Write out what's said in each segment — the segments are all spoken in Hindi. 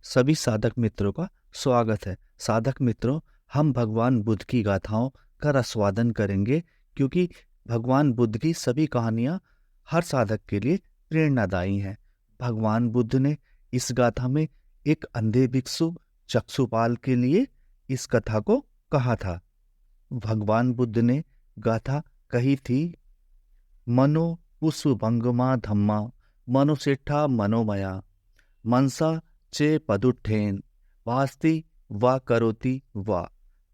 सभी साधक मित्रों का स्वागत है। साधक मित्रों, हम भगवान बुद्ध की गाथाओं का रसवादन करेंगे क्योंकि भगवान बुद्ध की सभी कहानियाँ हर साधक के लिए प्रेरणादायी हैं। भगवान बुद्ध ने इस गाथा में एक अंधे भिक्षु चक्षुपाल के लिए इस कथा को कहा था। भगवान बुद्ध ने गाथा कही थी, मनो पुष्पभंगमा धम्मा मनुसेठा मनोमया मनसा चे पदुट्ठेन वास्ति वा करोति वा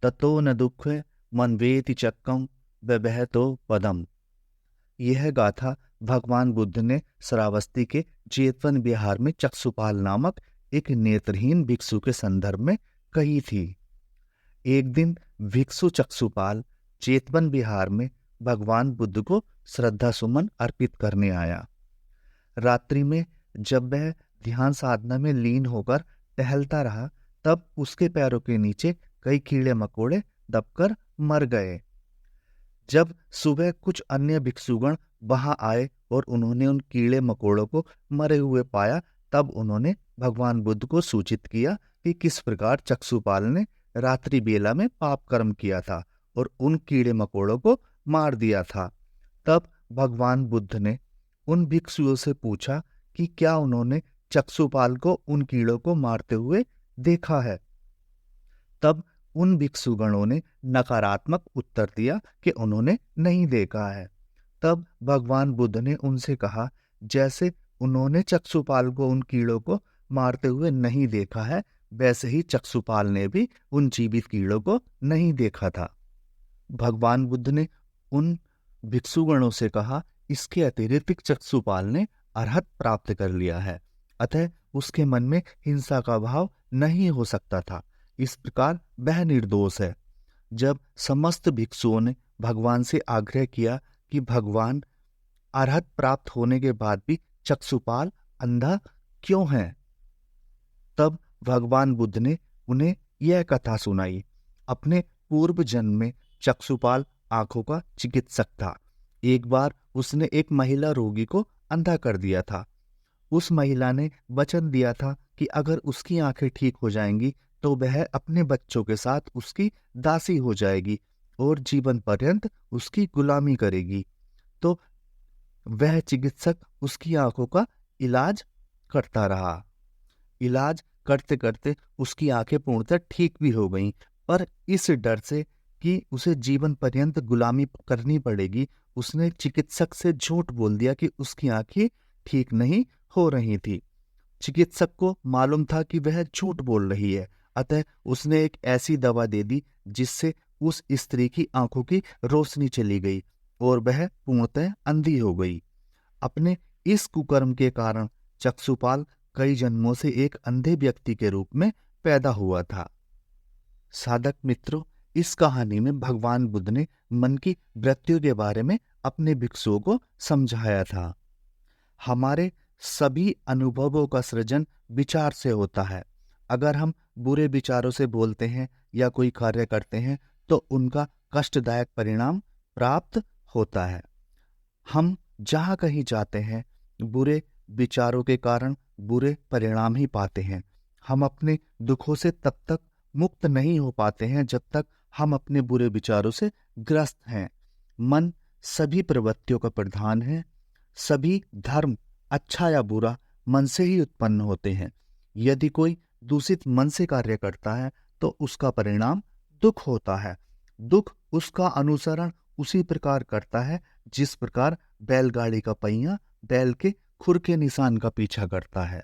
ततो न दुख मनवेति चक्कम बहतो पदम। यह गाथा भगवान बुद्ध ने श्रावस्ती के जेतवन बिहार में चक्षुपाल नामक एक नेत्रहीन भिक्षु के संदर्भ में कही थी। एक दिन भिक्षु चक्षुपाल जेतवन बिहार में भगवान बुद्ध को श्रद्धा सुमन अर्पित करने आया। रात्रि में जब वह ध्यान साधना में लीन होकर टहलता रहा, तब उसके पैरों के नीचे कई कीड़े मकोड़े दबकर मर गए। जब सुबह कुछ अन्य भिक्षुगण वहां आए और उन्होंने उन कीड़े मकोड़ों को मरे हुए पाया, तब उन्होंने भगवान बुद्ध को सूचित किया कि किस प्रकार चक्षुपाल ने रात्रि बेला में पाप कर्म किया था और उन कीड़े मकोड़ों को मार दिया था। तब भगवान बुद्ध ने उन भिक्षुओं से पूछा कि क्या उन्होंने चक्षुपाल को उन कीड़ों को मारते हुए देखा है। तब उन भिक्षुगणों ने नकारात्मक उत्तर दिया कि उन्होंने नहीं देखा है। तब भगवान बुद्ध ने उनसे कहा, जैसे उन्होंने चक्षुपाल को उन कीड़ों को मारते हुए नहीं देखा है, वैसे ही चक्षुपाल ने भी उन जीवित कीड़ों को नहीं देखा था। भगवान बुद्ध ने उन भिक्षुगणों से कहा, इसके अतिरिक्त चक्षुपाल ने अरहत प्राप्त कर लिया है, अतः उसके मन में हिंसा का भाव नहीं हो सकता था। इस प्रकार वह निर्दोष है। जब समस्त भिक्षुओं ने भगवान से आग्रह किया कि भगवान, अरहत प्राप्त होने के बाद भी चक्षुपाल अंधा क्यों है, तब भगवान बुद्ध ने उन्हें यह कथा सुनाई। अपने पूर्व जन्म में चक्षुपाल आंखों का चिकित्सक था। एक बार उसने एक महिला रोगी को अंधा कर दिया था। उस महिला ने वचन दिया था कि अगर उसकी आंखें ठीक हो जाएंगी तो वह अपने बच्चों के साथ उसकी दासी हो जाएगी और जीवन पर्यंत उसकी गुलामी करेगी। तो वह चिकित्सक उसकी आंखों का इलाज करता रहा। इलाज करते करते उसकी आंखें पूर्णतः ठीक भी हो गईं, पर इस डर से कि उसे जीवन पर्यंत गुलामी करनी पड़ेगी, उसने चिकित्सक से झूठ बोल दिया कि उसकी आंखें ठीक नहीं हो रही थी। चिकित्सक को मालूम था कि वह झूठ बोल रही है, अतः उसने एक ऐसी दवा दे दी जिससे उस स्त्री की आंखों की रोशनी चली गई और वह पूर्णतः अंधी हो गई। अपने इस कुकर्म के कारण चक्षुपाल कई जन्मों से एक अंधे व्यक्ति के रूप में पैदा हुआ था। साधक मित्रों, इस कहानी में भगवान बुद्ध ने मन की वृत्तियों के बारे में अपने भिक्षुओं को समझाया था। हमारे सभी अनुभवों का सृजन विचार से होता है। अगर हम बुरे विचारों से बोलते हैं या कोई कार्य करते हैं तो उनका कष्टदायक परिणाम प्राप्त होता है। हम जहाँ कहीं जाते हैं, बुरे विचारों के कारण बुरे परिणाम ही पाते हैं। हम अपने दुखों से तब तक मुक्त नहीं हो पाते हैं जब तक हम अपने बुरे विचारों से ग्रस्त हैं। मन सभी प्रवृत्तियों का प्रधान है। सभी धर्म, अच्छा या बुरा, मन से ही उत्पन्न होते हैं। यदि कोई दूषित मन से कार्य करता है तो उसका परिणाम दुख होता है। दुख उसका अनुसरण उसी प्रकार करता है जिस प्रकार बैलगाड़ी का पहिया बैल के खुर के निशान का पीछा करता है।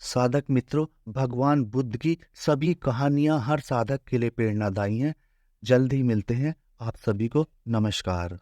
साधक मित्रों, भगवान बुद्ध की सभी कहानियां हर साधक के लिए प्रेरणादायी हैं। जल्द ही मिलते हैं। आप सभी को नमस्कार।